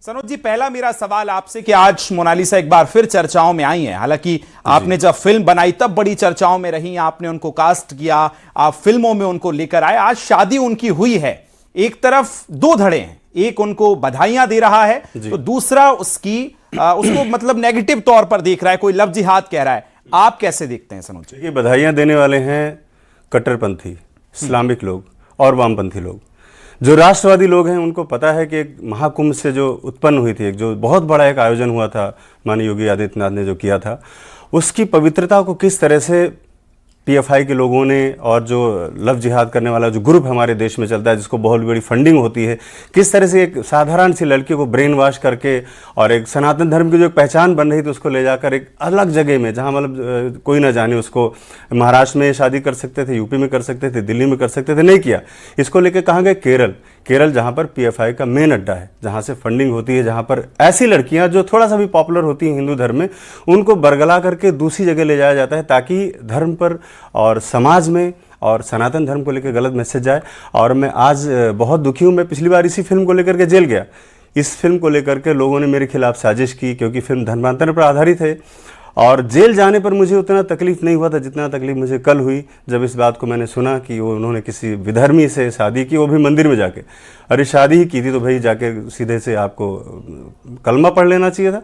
सनोज जी, पहला मेरा सवाल आपसे कि आज मोनालिसा एक बार फिर चर्चाओं में आई है। हालांकि आपने जब फिल्म बनाई तब बड़ी चर्चाओं में रही, आपने उनको कास्ट किया, आप फिल्मों में उनको लेकर आए, आज शादी उनकी हुई है। एक तरफ दो धड़े हैं, एक उनको बधाइयां दे रहा है तो दूसरा उसको मतलब नेगेटिव तौर पर देख रहा है, कोई लव जिहाद कह रहा है। आप कैसे देखते हैं सनोज जी? ये बधाइयां देने वाले हैं कट्टरपंथी, इस्लामिक लोग और वामपंथी लोग। जो राष्ट्रवादी लोग हैं उनको पता है कि एक महाकुंभ से जो उत्पन्न हुई थी, एक जो बहुत बड़ा एक आयोजन हुआ था माननीय योगी आदित्यनाथ ने जो किया था, उसकी पवित्रता को किस तरह से पीएफआई के लोगों ने और जो लव जिहाद करने वाला जो ग्रुप हमारे देश में चलता है, जिसको बहुत बड़ी फंडिंग होती है, किस तरह से एक साधारण सी लड़की को ब्रेन वॉश करके और एक सनातन धर्म की जो एक पहचान बन रही थी उसको ले जाकर एक अलग जगह में, जहां मतलब कोई ना जाने, उसको महाराष्ट्र में शादी कर सकते थे, यूपी में कर सकते थे, दिल्ली में कर सकते थे, नहीं किया। इसको लेकर कहाँ गए? केरल जहाँ पर पीएफआई का मेन अड्डा है, जहाँ से फंडिंग होती है, जहाँ पर ऐसी लड़कियाँ जो थोड़ा सा भी पॉपुलर होती हैं हिंदू धर्म में, उनको बरगला करके दूसरी जगह ले जाया जाता है ताकि धर्म पर और समाज में और सनातन धर्म को लेकर गलत मैसेज जाए। और मैं आज बहुत दुखी हूँ। मैं पिछली बार इसी फिल्म को लेकर के जेल गया। इस फिल्म को लेकर के लोगों ने मेरे खिलाफ साजिश की, क्योंकि फिल्म धर्मांतरण पर आधारित है। और जेल जाने पर मुझे उतना तकलीफ नहीं हुआ था जितना तकलीफ मुझे कल हुई जब इस बात को मैंने सुना कि वो उन्होंने किसी विधर्मी से शादी की, वो भी मंदिर में जाके। अरे शादी ही की थी तो भाई जाके सीधे से आपको कलमा पढ़ लेना चाहिए था।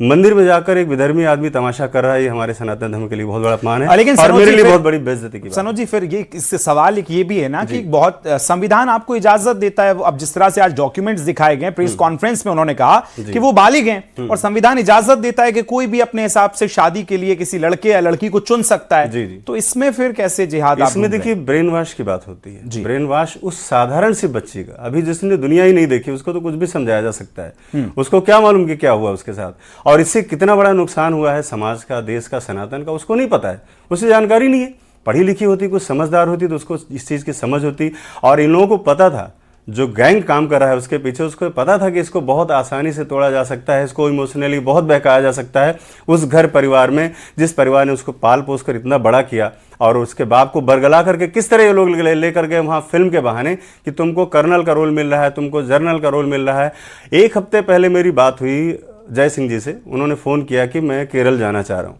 मंदिर में जाकर एक विधर्मी आदमी तमाशा कर रहा है, ये हमारे सनातन धर्म के लिए बहुत बड़ा अपमान है, लेकिन और मेरे लिए बहुत बड़ी बेइज्जती की बात। सनोज जी, फिर ये इससे सवाल एक ये भी है ना कि बहुत संविधान आपको इजाजत देता है। अब जिस तरह से आज डॉक्यूमेंट्स दिखाए गए, प्रेस कॉन्फ्रेंस में उन्होंने कहा कि वो बालिग हैं और संविधान इजाजत देता है कि कोई भी अपने हिसाब से शादी के लिए किसी लड़के या लड़की को चुन सकता है। तो इसमें फिर कैसे जिहाद? इसमें देखिए ब्रेन वॉश की बात होती है। ब्रेन वॉश उस साधारण सी बच्ची का, अभी जिसने दुनिया ही नहीं देखी, उसको तो कुछ भी समझाया जा सकता है। उसको क्या मालूम कि क्या हुआ उसके साथ, और इससे कितना बड़ा नुकसान हुआ है समाज का, देश का, सनातन का, उसको नहीं पता है, उसे जानकारी नहीं है। पढ़ी लिखी होती, कुछ समझदार होती तो उसको इस चीज़ की समझ होती। और इन लोगों को पता था, जो गैंग काम कर रहा है उसके पीछे, उसको पता था कि इसको बहुत आसानी से तोड़ा जा सकता है, इसको इमोशनली बहुत बहकाया जा सकता है। उस घर परिवार में, जिस परिवार ने उसको पाल पोस कर इतना बड़ा किया, और उसके बाप को बरगला करके किस तरह ये लोग लेकर गए वहाँ फिल्म के बहाने कि तुमको कर्नल का रोल मिल रहा है, तुमको जनरल का रोल मिल रहा है। एक हफ्ते पहले मेरी बात हुई जय सिंह जी से, उन्होंने फ़ोन किया कि मैं केरल जाना चाह रहा हूँ।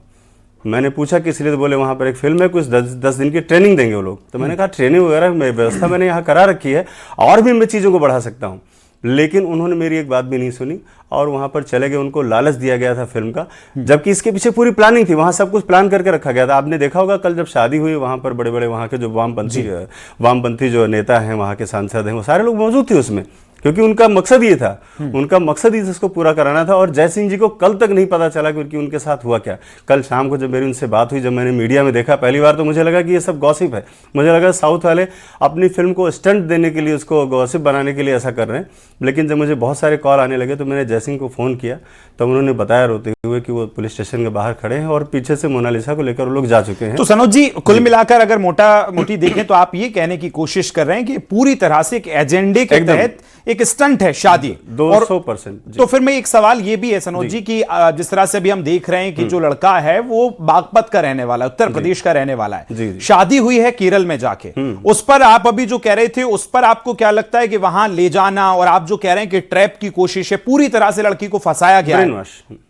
मैंने पूछा किस लिए, तो बोले वहाँ पर एक फिल्म है, कुछ 10 दिन की ट्रेनिंग देंगे वो लोग। तो मैंने कहा ट्रेनिंग वगैरह व्यवस्था मैंने यहाँ करा रखी है, और भी मैं चीज़ों को बढ़ा सकता हूँ। लेकिन उन्होंने मेरी एक बात भी नहीं सुनी और वहाँ पर चले गए। उनको लालच दिया गया था फिल्म का, जबकि इसके पीछे पूरी प्लानिंग थी। वहाँ सब कुछ प्लान करके रखा गया था। आपने देखा होगा कल जब शादी हुई, वहाँ पर बड़े बड़े वहाँ के जो वामपंथी जो नेता हैं, वहाँ के सांसद हैं, वो सारे लोग मौजूद थे उसमें, क्योंकि उनका मकसद ये था, उनका मकसद ही इसको पूरा कराना था। और जय सिंह जी को कल तक नहीं पता चला क्योंकि उनके साथ हुआ क्या। कल शाम को जब मेरी उनसे बात हुई, जब मैंने मीडिया में देखा पहली बार, तो मुझे लगा कि ये सब गॉसिप है। मुझे लगा साउथ वाले अपनी फिल्म को स्टंट देने के लिए, उसको गॉसिप बनाने के लिए ऐसा कर रहे हैं। लेकिन जब मुझे बहुत सारे कॉल आने लगे तो मैंने जय सिंह को फ़ोन किया, तो उन्होंने बताया रोते हुए कि वो पुलिस स्टेशन के बाहर खड़े हैं और पीछे से मोनालिसा को लेकर वो लोग जा चुके हैं। तो सनोज जी, कुल मिलाकर अगर मोटी देखें तो आप ये कहने की कोशिश कर रहे हैं कि पूरी तरह से एक एजेंडे के तहत एक स्टंट है शादी। 200%। तो फिर मैं एक सवाल ये भी है सनोज जी कि जिस तरह से अभी हम देख रहे हैं कि जो लड़का है वो बागपत का रहने वाला है, उत्तर प्रदेश का रहने वाला है, शादी हुई है केरल में जाके। उस पर आप अभी जो कह रहे थे, उस पर आपको क्या लगता है कि वहां ले जाना, और आप जो कह रहे हैं कि ट्रैप की कोशिश है, पूरी तरह से लड़की को फंसाया गया है,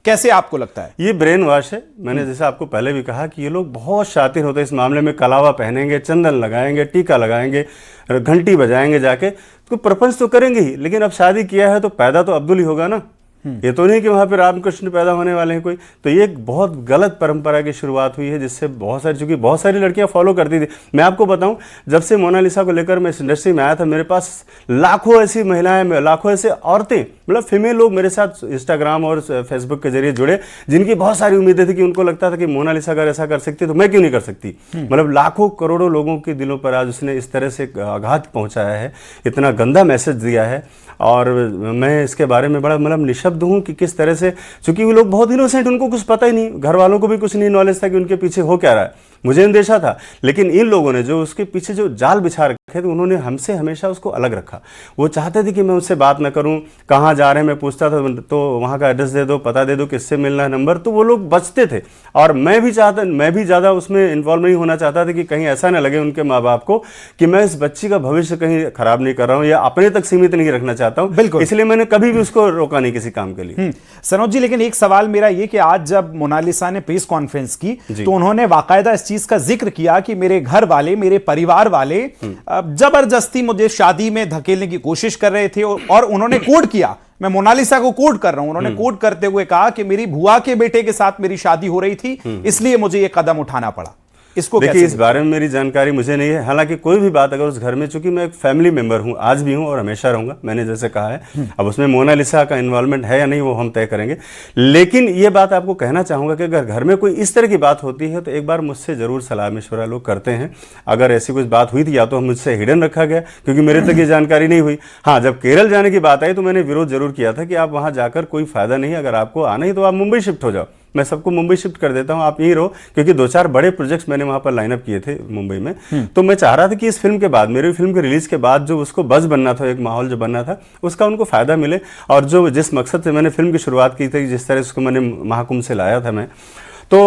कैसे आपको लगता है? ये ब्रेन वॉश है। मैंने जैसे आपको पहले भी कहा कि ये लोग बहुत शातिर होते हैं इस मामले में। कलावा पहनेंगे, चंदन लगाएंगे, टीका लगाएंगे, घंटी बजाएंगे, जाके तो प्रपंच तो करेंगे ही। लेकिन अब शादी किया है तो पैदा तो अब्दुल ही होगा ना। ये तो नहीं कि वहाँ पे रामकृष्ण पैदा होने वाले हैं कोई। तो ये एक बहुत गलत परंपरा की शुरुआत हुई है, जिससे बहुत सारी लड़कियां फॉलो करती थी। मैं आपको बताऊं, जब से मोनालिसा को लेकर मैं इस इंडस्ट्री में आया था, मेरे पास लाखों ऐसी महिलाएं, लाखों ऐसे औरतें, मतलब फीमेल लोग मेरे साथ इंस्टाग्राम और फेसबुक के जरिए जुड़े, जिनकी बहुत सारी उम्मीदें थी कि उनको लगता था कि मोनालिसा अगर ऐसा कर सकती तो मैं क्यों नहीं कर सकती। मतलब लाखों करोड़ों लोगों के दिलों पर आज उसने इस तरह से आघात पहुँचाया है, इतना गंदा मैसेज दिया है। और मैं इसके बारे में बड़ा मतलब निशब्द निशब्द हूं कि किस तरह से, चूंकि वो लोग बहुत इनोसेंट, उनको कुछ पता ही नहीं, घर वालों को भी कुछ नहीं नॉलेज था कि उनके पीछे हो क्या रहा है, मुझे अंदेशा था। लेकिन इन लोगों ने जो उसके पीछे जो जाल बिछा रखे थे, उन्होंने हमसे हमेशा उसको अलग रखा। वो चाहते थे कि मैं उससे बात ना करूं, कहाँ जा रहे हैं मैं पूछता था तो वहाँ का एड्रेस दे दो, पता दे दो, किससे मिलना है नंबर, तो वो लोग बचते थे। और मैं भी ज़्यादा उसमें इन्वॉल्व नहीं होना चाहता था कि कहीं ऐसा ना लगे उनके माँ बाप को कि मैं इस बच्ची का भविष्य कहीं खराब नहीं कर रहा हूँ या अपने तक सीमित नहीं रखना चाहता हूँ। बिल्कुल, इसलिए मैंने कभी भी उसको रोका नहीं किसी काम के लिए। सनोज जी, लेकिन एक सवाल मेरा ये कि आज जब मोनालिसा ने प्रेस कॉन्फ्रेंस की तो उन्होंने बाकायदा इस चीज का जिक्र किया कि मेरे घर वाले, मेरे परिवार वाले जबरदस्ती मुझे शादी में धकेलने की कोशिश कर रहे थे, और उन्होंने कोट किया, मैं मोनालिसा को कोट कर रहा हूं, उन्होंने कोट करते हुए कहा कि मेरी बुआ के बेटे के साथ मेरी शादी हो रही थी, इसलिए मुझे यह कदम उठाना पड़ा। इसको देखिए, इस बारे में मेरी जानकारी मुझे नहीं है। हालांकि कोई भी बात अगर उस घर में, चूंकि मैं एक फैमिली मेंबर हूं, आज भी हूं और हमेशा रहूंगा, मैंने जैसे कहा है, अब उसमें मोनालिसा का इन्वॉल्वमेंट है या नहीं वो हम तय करेंगे। लेकिन ये बात आपको कहना चाहूंगा कि अगर घर में कोई इस तरह की बात होती है तो एक बार मुझसे जरूर सलाह मशवरा लोग करते हैं। अगर ऐसी कुछ बात हुई थी या तो मुझसे हिडन रखा गया क्योंकि मेरे तक ये जानकारी नहीं हुई। हाँ, जब केरल जाने की बात आई तो मैंने विरोध जरूर किया था कि आप वहां जाकर कोई फायदा नहीं, अगर आपको आना ही तो आप मुंबई शिफ्ट हो जाओ, मैं सबको मुंबई शिफ्ट कर देता हूं, आप यहीं रहो, क्योंकि 2-4 बड़े प्रोजेक्ट्स मैंने वहां पर लाइनअप किए थे मुंबई में। तो मैं चाह रहा था कि इस फिल्म के बाद, मेरी फिल्म के रिलीज के बाद जो उसको बज़ बनना था, एक माहौल जो बनना था, उसका उनको फायदा मिले। और जो जिस मकसद से मैंने फिल्म की शुरुआत की थी, जिस तरह से उसको मैंने महाकुंभ से लाया था मैं, तो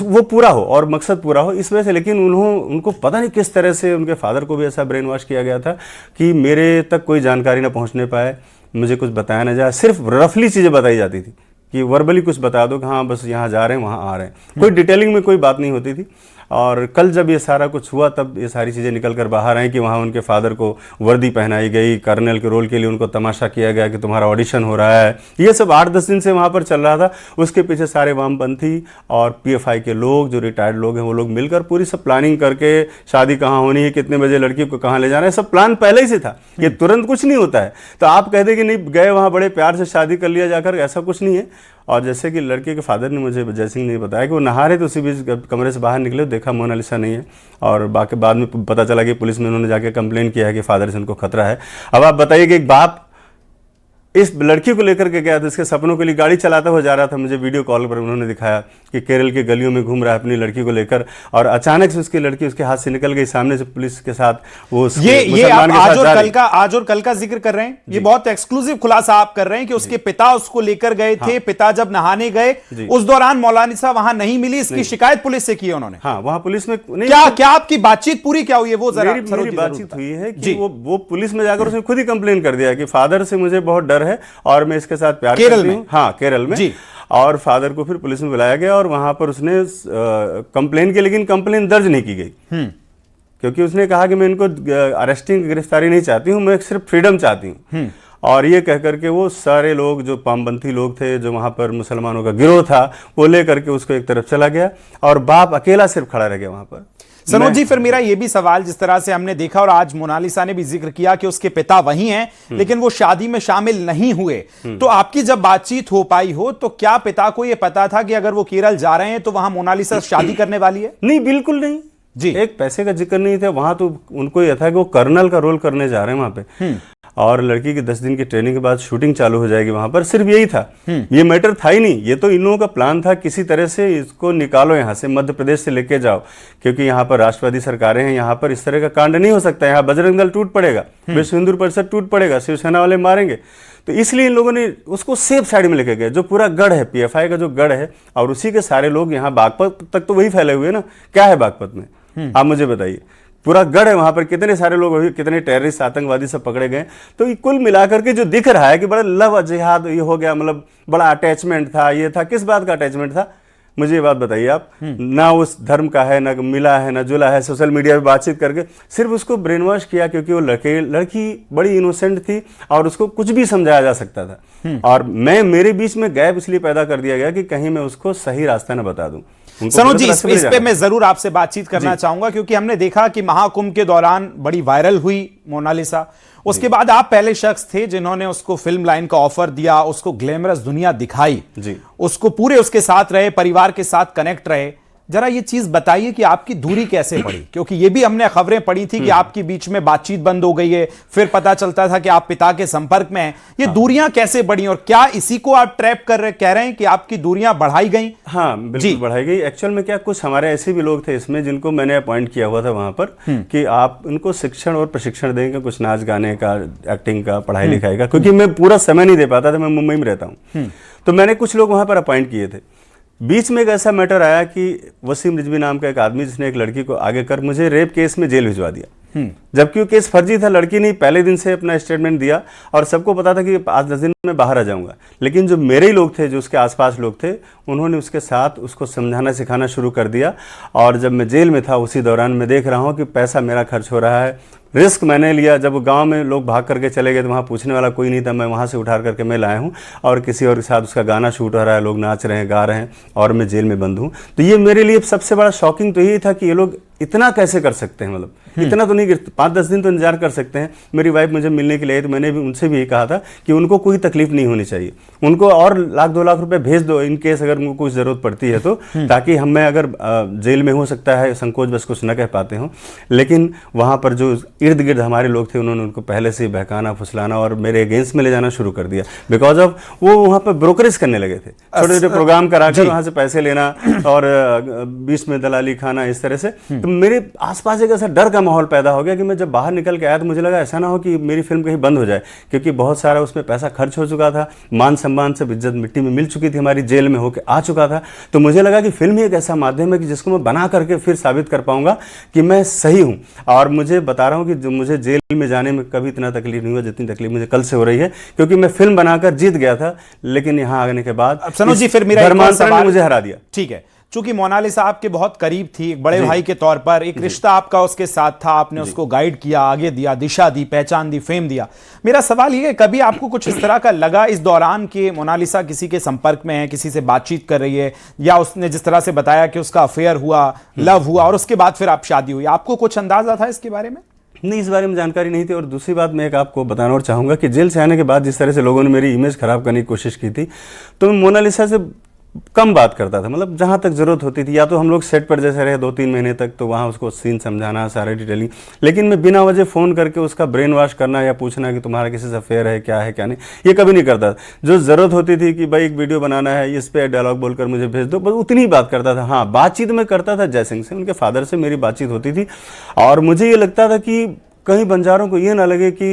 वो पूरा हो और मकसद पूरा हो इस वजह से। लेकिन उनको पता नहीं किस तरह से उनके फादर को भी ऐसा ब्रेन वॉश किया गया था कि मेरे तक कोई जानकारी ना पहुंचने पाए, मुझे कुछ बताया ना जाए, सिर्फ रफली चीज़ें बताई जाती थी कि वर्बली कुछ बता दो कि हाँ बस यहाँ जा रहे हैं वहाँ आ रहे हैं, कोई डिटेलिंग में कोई बात नहीं होती थी। और कल जब ये सारा कुछ हुआ तब ये सारी चीज़ें निकल कर बाहर आई कि वहाँ उनके फादर को वर्दी पहनाई गई, कर्नल के रोल के लिए उनको तमाशा किया गया कि तुम्हारा ऑडिशन हो रहा है। ये सब 8-10 दिन से वहाँ पर चल रहा था। उसके पीछे सारे वामपंथी और पीएफआई के लोग, जो रिटायर्ड लोग हैं, वो लोग मिलकर पूरी सब प्लानिंग करके, शादी कहाँ होनी है, कितने बजे लड़की को कहाँ ले जाना है, सब प्लान पहले ही से था। ये तुरंत कुछ नहीं होता है। तो आप कह दें कि नहीं गए वहाँ बड़े प्यार से शादी कर लिया जाकर, ऐसा कुछ नहीं है। और जैसे कि लड़के के फादर ने मुझे, जय सिंह ने बताया कि वो नहा रहे थे, उसी बीच कमरे से बाहर निकले, देखा मोनालिसा नहीं है। और बाकी बाद में पता चला कि पुलिस में उन्होंने जाके कंप्लेन किया है कि फादर से उनको खतरा है। अब आप बताइए कि एक बाप इस लड़की को लेकर के गया था, इसके सपनों के लिए गाड़ी चलाता हुआ जा रहा था, मुझे वीडियो कॉल पर उन्होंने दिखाया कि केरल के गलियों में घूम रहा है अपनी लड़की को लेकर, और अचानक से उसकी लड़की उसके हाथ से निकल गई, सामने से पुलिस के साथ वो ये आप आज और कल का जिक्र कर रहे हैं, ये बहुत एक्सक्लूसिव खुलासा आप कर रहे हैं कि उसके पिता उसको लेकर गए थे। पिता जब नहाने गए उस दौरान मोनालिसा वहां नहीं मिली, इसकी शिकायत पुलिस से की उन्होंने। हाँ, वहां पुलिस में क्या आपकी बातचीत पूरी क्या हुई है वो जरा? मेरी बातचीत हुई है कि वो पुलिस में जाकर उसने खुद ही कंप्लेन कर दिया कि फादर से मुझे बहुत डर है और मैं इसके साथ प्यार करती हूं। हाँ, केरल में। और फादर को फिर पुलिस में बुलाया गया और वहां पर उसने कंप्लेन की, लेकिन कंप्लेन दर्ज नहीं की गई क्योंकि उसने कहा कि मैं इनको अरेस्टिंग, गिरफ्तारी नहीं चाहती हूं, मैं सिर्फ फ्रीडम चाहती हूं। और ये कह करके वो सारे लोग जो वामपंथी लोग थे, जो वहां पर मुसलमानों का गिरोह था, वो लेकर के उसको एक तरफ चला गया और बाप अकेला सिर्फ खड़ा रह गया वहां पर। सनोज जी, फिर मेरा यह भी सवाल, जिस तरह से हमने देखा और आज मोनालिसा ने भी जिक्र किया कि उसके पिता वही हैं लेकिन वो शादी में शामिल नहीं हुए, तो आपकी जब बातचीत हो पाई हो तो क्या पिता को यह पता था कि अगर वो केरल जा रहे हैं तो वहां मोनालिसा शादी करने वाली है? नहीं, बिल्कुल नहीं जी। एक पैसे का जिक्र नहीं था वहां, तो उनको यह था कि वो कर्नल का रोल करने जा रहे हैं वहां पे, और लड़की की 10 दिन की ट्रेनिंग के बाद शूटिंग चालू हो जाएगी वहां पर। सिर्फ यही था, ये मैटर था ही नहीं। ये तो इन लोगों का प्लान था किसी तरह से इसको निकालो यहाँ से, मध्य प्रदेश से लेके जाओ, क्योंकि यहाँ पर राष्ट्रवादी सरकारें हैं, यहाँ पर इस तरह का कांड नहीं हो सकता। यहाँ बजरंग दल टूट पड़ेगा, विश्व हिंदू परिषद टूट पड़ेगा, शिवसेना वाले मारेंगे। तो इसलिए इन लोगों ने उसको सेफ साइड में लेके गए, जो पूरा गढ़ है, पीएफआई का जो गढ़ है, और उसी के सारे लोग यहाँ बागपत तक तो वही फैले हुए ना। क्या है बागपत में, आप मुझे बताइए? पूरा गढ़ है, वहां पर कितने सारे लोग अभी, कितने टेररिस्ट, आतंकवादी सब पकड़े गए। तो ये कुल मिलाकर के जो दिख रहा है कि बड़ा लव जिहाद ये हो गया, मतलब बड़ा अटैचमेंट था, ये था, किस बात का अटैचमेंट था? मुझे ये बात बताइए आप। ना उस धर्म का है, ना मिला है, ना जुला है। सोशल मीडिया पे बातचीत करके सिर्फ उसको ब्रेन वॉश किया क्योंकि वो लड़की बड़ी इनोसेंट थी और उसको कुछ भी समझाया जा सकता था। और मेरे बीच में गैप इसलिए पैदा कर दिया गया कि कहीं मैं उसको सही रास्ता न बता दूं। सनोज जी, इस पे मैं जरूर आपसे बातचीत करना चाहूंगा क्योंकि हमने देखा कि महाकुंभ के दौरान बड़ी वायरल हुई मोनालिसा। उसके बाद आप पहले शख्स थे जिन्होंने उसको फिल्म लाइन का ऑफर दिया, उसको ग्लैमरस दुनिया दिखाई, उसको पूरे उसके साथ रहे, परिवार के साथ कनेक्ट रहे। जरा ये चीज बताइए कि आपकी दूरी कैसे बढ़ी, क्योंकि ये भी हमने खबरें पढ़ी थी कि आपकी बीच में बातचीत बंद हो गई है, फिर पता चलता था कि आप पिता के संपर्क में हैं। ये दूरियां कैसे बढ़ी और क्या इसी को आप ट्रैप कह रहे हैं कि आपकी दूरियां बढ़ाई गई? हाँ, बिल्कुल बढ़ाई गई। एक्चुअल में क्या, कुछ हमारे ऐसे भी लोग थे इसमें जिनको मैंने अपॉइंट किया हुआ था वहां पर कि आप उनको शिक्षण और प्रशिक्षण देंगे, कुछ नाच गाने का, एक्टिंग का, पढ़ाई लिखाई का, क्योंकि मैं पूरा समय नहीं दे पाता था, मैं मुंबई में रहता हूँ। तो मैंने कुछ लोग वहां पर अपॉइंट किए थे। बीच में एक ऐसा मैटर आया कि वसीम रिजवी नाम का एक आदमी, जिसने एक लड़की को आगे कर मुझे रेप केस में जेल भिजवा दिया, जबकि वो केस फर्जी था। लड़की ने पहले दिन से अपना स्टेटमेंट दिया और सबको पता था कि 5-10 दिन में बाहर आ जाऊंगा, लेकिन जो मेरे ही लोग थे, जो उसके आसपास लोग थे, उन्होंने उसके साथ उसको समझाना सिखाना शुरू कर दिया। और जब मैं जेल में था उसी दौरान मैं देख रहा हूँ कि पैसा मेरा खर्च हो रहा है, रिस्क मैंने लिया। जब गांव में लोग भाग करके चले गए तो वहाँ पूछने वाला कोई नहीं था, मैं वहाँ से उठा करके मैं लाया हूँ और किसी और के साथ उसका गाना शूट हो रहा है, लोग नाच रहे हैं, गा रहे हैं और मैं जेल में बंद हूँ। तो ये मेरे लिए सबसे बड़ा शॉकिंग तो यही था कि ये लोग इतना कैसे कर सकते हैं, मतलब इतना तो नहीं, 5-10 दिन तो इंतजार कर सकते हैं। मेरी वाइफ मुझे मिलने के लिए आई तो मैंने भी उनसे भी यही कहा था कि उनको कोई तकलीफ नहीं होनी चाहिए, उनको और 1-2 लाख रुपए भेज दो इन केस अगर उनको कुछ जरूरत पड़ती है तो, ताकि मैं अगर जेल में हो सकता है संकोच बस कुछ न कह पाते हो, लेकिन वहाँ पर जो इर्द गिर्द हमारे लोग थे उन्होंने उनको पहले से बहकाना, फुसलाना और मेरे अगेंस्ट में ले जाना शुरू कर दिया। बिकॉज ऑफ वो वहाँ पर ब्रोकरेज करने लगे थे, छोटे छोटे प्रोग्राम कराकर वहाँ से पैसे लेना और बीच में दलाली खाना, इस तरह से। तो मेरे आसपास एक ऐसा डर का माहौल पैदा हो गया कि मैं जब बाहर निकल के आया तो मुझे लगा ऐसा ना हो कि मेरी फिल्म कहीं बंद हो जाए, क्योंकि बहुत सारा उसमें पैसा खर्च हो चुका था, मान सम्मान से इज्जत मिट्टी में मिल चुकी थी, हमारी जेल में होकर आ चुका था। तो मुझे लगा कि फिल्म ही एक ऐसा माध्यम है कि जिसको मैं बना करके फिर साबित कर पाऊंगा कि मैं सही हूँ। और मुझे बता रहा हूँ कि जो मुझे जेल में जाने में कभी इतना तकलीफ नहीं हुआ जितनी तकलीफ मुझे कल से हो रही है, क्योंकि मैं फिल्म बनाकर जीत गया था, लेकिन यहाँ आने के बाद सनोज जी फिर मेरा धर्मांतरण ने मुझे हरा दिया। ठीक है, चूंकि मोनालिसा आपके बहुत करीब थी, एक बड़े भाई के तौर पर एक रिश्ता आपका उसके साथ था, आपने उसको गाइड किया, आगे दिया, दिशा दी, पहचान दी, फेम दिया। मेरा सवाल ये है, कभी आपको कुछ इस तरह का लगा इस दौरान कि मोनालिसा किसी के संपर्क में है, किसी से बातचीत कर रही है, या उसने जिस तरह से बताया कि उसका अफेयर हुआ, लव हुआ और उसके बाद फिर आप शादी हुई, आपको कुछ अंदाजा था इसके बारे में? नहीं, इस बारे में जानकारी नहीं थी। और दूसरी बात मैं एक आपको बताना और चाहूँगा कि जेल से आने के बाद जिस तरह से लोगों ने मेरी इमेज खराब करने की कोशिश की थी, तो मैं मोनालिसा से कम बात करता था, मतलब जहाँ तक ज़रूरत होती थी। या तो हम लोग सेट पर जैसे रहे 2-3 महीने तक, तो वहाँ उसको सीन समझाना, सारे डिटेलिंग, लेकिन मैं बिना वजह फ़ोन करके उसका ब्रेन वॉश करना या पूछना कि तुम्हारा किसी से अफेयर है क्या नहीं, ये कभी नहीं करता। जो ज़रूरत होती थी कि भाई एक वीडियो बनाना है, इस पर डायलॉग बोलकर मुझे भेज दो, बस उतनी ही बात करता था। हाँ, बातचीत में करता था जय सिंह से, उनके फादर से मेरी बातचीत होती थी। और मुझे ये लगता था कि कहीं बंजारों को ये ना लगे कि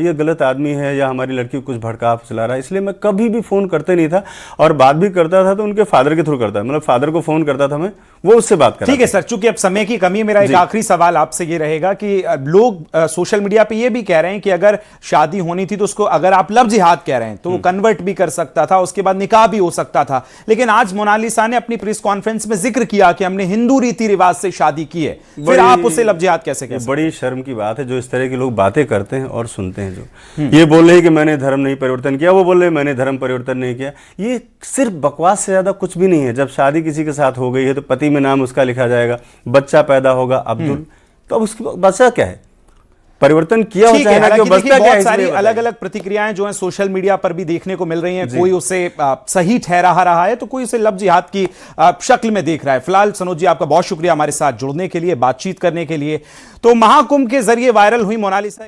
ये गलत आदमी है या हमारी लड़की को कुछ भड़का फुसला रहा है, इसलिए मैं कभी भी फ़ोन करते नहीं था। और बात भी करता था तो उनके फादर के थ्रू करता, मतलब फादर को फ़ोन करता था मैं, वो उससे बात करता। ठीक है सर, चूंकि अब समय की कमी, मेरा एक आखिरी सवाल आपसे ये रहेगा कि लोग सोशल मीडिया पे ये भी कह रहे हैं कि अगर शादी होनी थी तो उसको, अगर आप लव जिहाद कह रहे हैं तो वो कन्वर्ट भी कर सकता था, उसके बाद निकाह भी हो सकता था, लेकिन आज मोनालिसा ने अपनी प्रेस कॉन्फ्रेंस में जिक्र किया कि हमने हिंदू रीति रिवाज से शादी की है, फिर आप उसे लव जिहाद कैसे कह सकते हैं? बड़ी शर्म की बात है जो इस तरह के लोग बातें करते हैं और सुनते हैं, जो ये बोल रहे हैं कि मैंने धर्म नहीं परिवर्तन किया, वो बोल रहे हैं मैंने धर्म परिवर्तन नहीं किया। ये सिर्फ बकवास से ज्यादा कुछ भी नहीं है। जब शादी किसी के साथ हो गई है तो पति में नाम उसका लिखा जाएगा, बच्चा पैदा होगा अब्दुल, तो अब उसकी बच्चा क्या है, परिवर्तन किया हो चाहे ना, बहुत सारी अलग अलग प्रतिक्रियाएं जो हैं सोशल मीडिया पर भी देखने को मिल रही हैं। कोई उसे सही ठहरा रहा है तो कोई उसे लव जिहाद की शक्ल में देख रहा है। फिलहाल सनोज जी आपका बहुत शुक्रिया हमारे साथ जुड़ने के लिए, बातचीत करने के लिए। तो महाकुंभ के जरिए वायरल हुई मोनालिसा